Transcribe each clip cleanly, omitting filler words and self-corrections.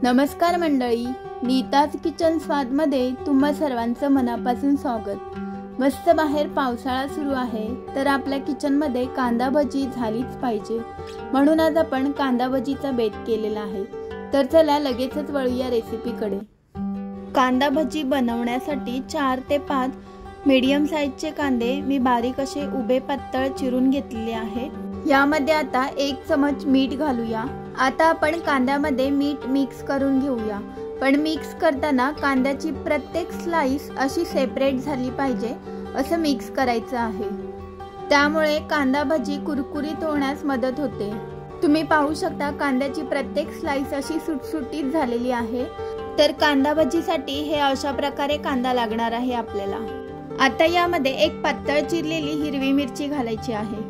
नमस्कार मंडळी, नीताज किचन स्वाद मध्ये तुम्हा सर्वांचं मनापासून स्वागत। मस्त बाहेर पावसाळा सुरू आहे, तर आपल्या किचन मध्ये कांदा भजी झालीच पाहिजे, म्हणून आज आपण कांदा भजीचा बेत केलेला आहे। तर चला लगेचच वळूया रेसिपीकडे। कांदा भजी बनवण्यासाठी 4 ते 5 मीडियम साइजचे कांदे मी बारीक असे उभे पातळ चिरून घेतलेले आहे। यामध्ये आता 1 चमच मीठ घालूया। आता आपण कांद्यामध्ये मीठ मिक्स करून घेऊया, पण मिक्स करताना कांद्याची प्रत्येक स्लाइस अशी सेपरेट झाली पाहिजे असं मिक्स करायचं आहे। त्यामुळे कांदा भजी कुरकुरीत होण्यास मदत होते। तुम्ही पाहू शकता कांद्याची प्रत्येक स्लाइस अशी सुटसुटीत झालेली आहे। तर कांदा भजीसाठी हे अशा प्रकारे कांदा लागणार आहे आपल्याला। आता यामध्ये 1 पातळ चिरलेली हिरवी मिरची घालायची आहे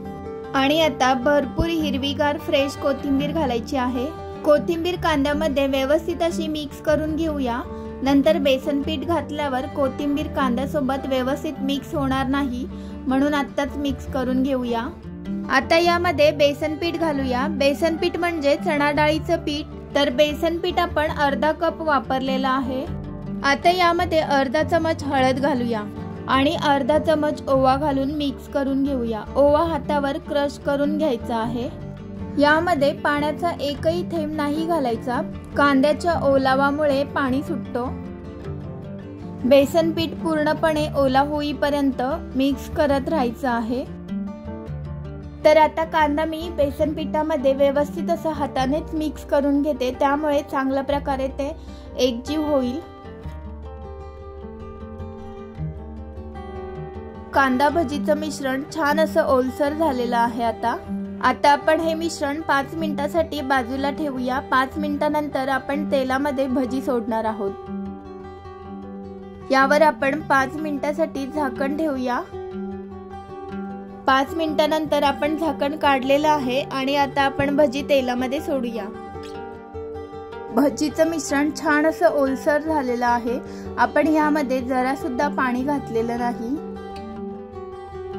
आणि आता भरपूर हिरवीगार फ्रेश कोथिंबीर घालायची आहे। कोथिंबीर कांद्यामध्ये व्यवस्थित अशी मिक्स करून घेऊया। नंतर बेसन पीठ घातल्यावर कोथिंबीर कांद्यासोबत व्यवस्थित मिक्स होणार नाही, म्हणून आत्ताच मिक्स करून घेऊया। आता यामध्ये बेसन पीठ घालूया। बेसन पीठ म्हणजे चणा डाळीचं पीठ, तर बेसन पीठ आपण अर्धा कप वापरलेला आहे। आता यामध्ये अर्धा चमच हळद घालूया आणि अर्धा चमच ओवा घालून मिक्स करून घेऊया। ओवा हातावर क्रश करून घ्यायचा आहे। यामध्ये पाण्याचा एकही थेंब नाही घालायचा, कांद्याच्या ओलावामुळे पाणी सुटतो। बेसन पीठ पूर्णपणे ओला होईपर्यंत मिक्स करत राहायचं आहे। तर आता कांदा मी बेसन पिठामध्ये व्यवस्थित असं हातानेच मिक्स करून घेते, त्यामुळे चांगल्या प्रकारे ते एकजीव होईल। कांदा भजीचं मिश्रण छान असं ओलसर झालेलं आहे। आता आपण हे मिश्रण 5 मिनिटांसाठी बाजूला ठेवूया। 5 मिनिटांनंतर आपण तेलामध्ये भजी सोडणार आहोत। यावर आपण 5 मिनिटांसाठी झाकण ठेवूया। 5 मिनिटांनंतर आपण झाकण काढलेलं आहे आणि आता आपण भजी तेलामध्ये सोडूया। भजीचं मिश्रण छान असं ओलसर झालेलं आहे। आपण यामध्ये जरा सुद्धा पाणी घातलेलं नाही।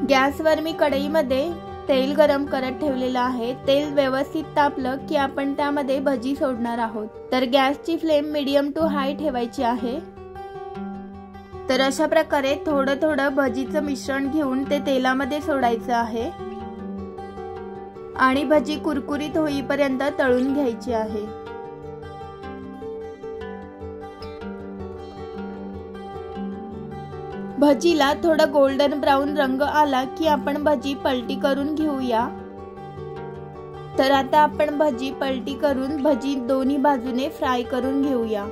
गॅसवर मी कढईमध्ये तेल गरम करत ठेवलेलं आहे। तेल व्यवस्थित तापलं की आपण त्यामध्ये भजी सोडणार आहोत। तर गॅसची फ्लेम मीडियम टू हाय ठेवायची आहे। तर अशा प्रकारे थोडं थोडं भजीचं मिश्रण घेऊन ते तेलामध्ये सोडायचं आहे आणि भजी कुरकुरीत होईपर्यंत तळून घ्यायची आहे। भजीला थोडा गोल्डन ब्राउन रंग आला की आपण भजी पलटी करून घेऊया। तर आता आपण भजी पलटी करून भजी दोन्ही बाजूने फ्राय करून घेऊया।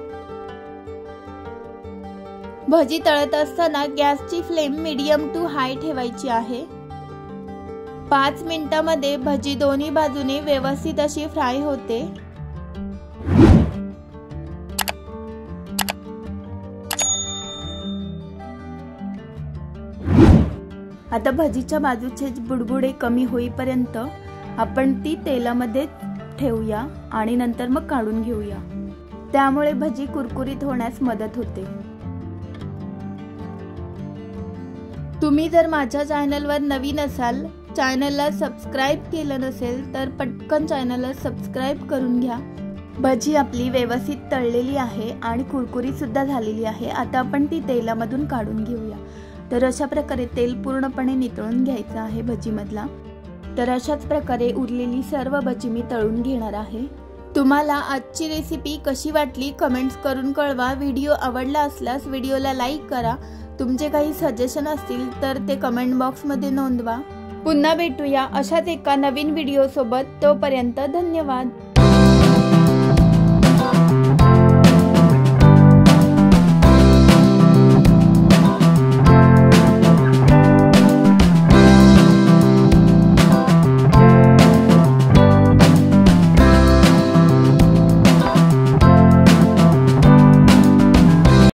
भजी तळत असताना गॅसची फ्लेम मीडियम टू हाय ठेवायची आहे। 5 मिनिटांमध्ये भजी दोन्ही बाजूने व्यवस्थित अशी फ्राय होते। आता भजीच्या बाजूचे बुडबुडे कमी होईपर्यंत आपण ती तेलामध्ये ठेवूया आणि नंतर मग काढून घेऊया। त्यामुळे भजी कुरकुरीत होण्यास मदत होते। तुम्ही जर माझ्या चॅनलवर नवीन असाल, चॅनलला सबस्क्राइब केलं नसेल तर पटकन चॅनलला सबस्क्राइब करून घ्या। भजी आपली व्यवस्थित तळलेली आहे आणि कुरकुरीत सुद्धा झालेली आहे। आता आपण ती तेलामधून काढून घेऊया। तर अशा प्रकारे तेल पूर्णपणे नितळून घ्यायचं आहे भजीमधला। तर अशाच प्रकारे उरलेली सर्व भजी मी तळून घेणार आहे। तुम्हाला आजची रेसिपी कशी वाटली कमेंट्स करून कळवा। व्हिडिओ आवडला असल्यास व्हिडिओला लाईक करा। तुमचे काही सजेशन असतील तर ते कमेंट बॉक्समध्ये नोंदवा। पुन्हा भेटूया अशाच एका नवीन व्हिडिओ सोबत। तोपर्यंत धन्यवाद।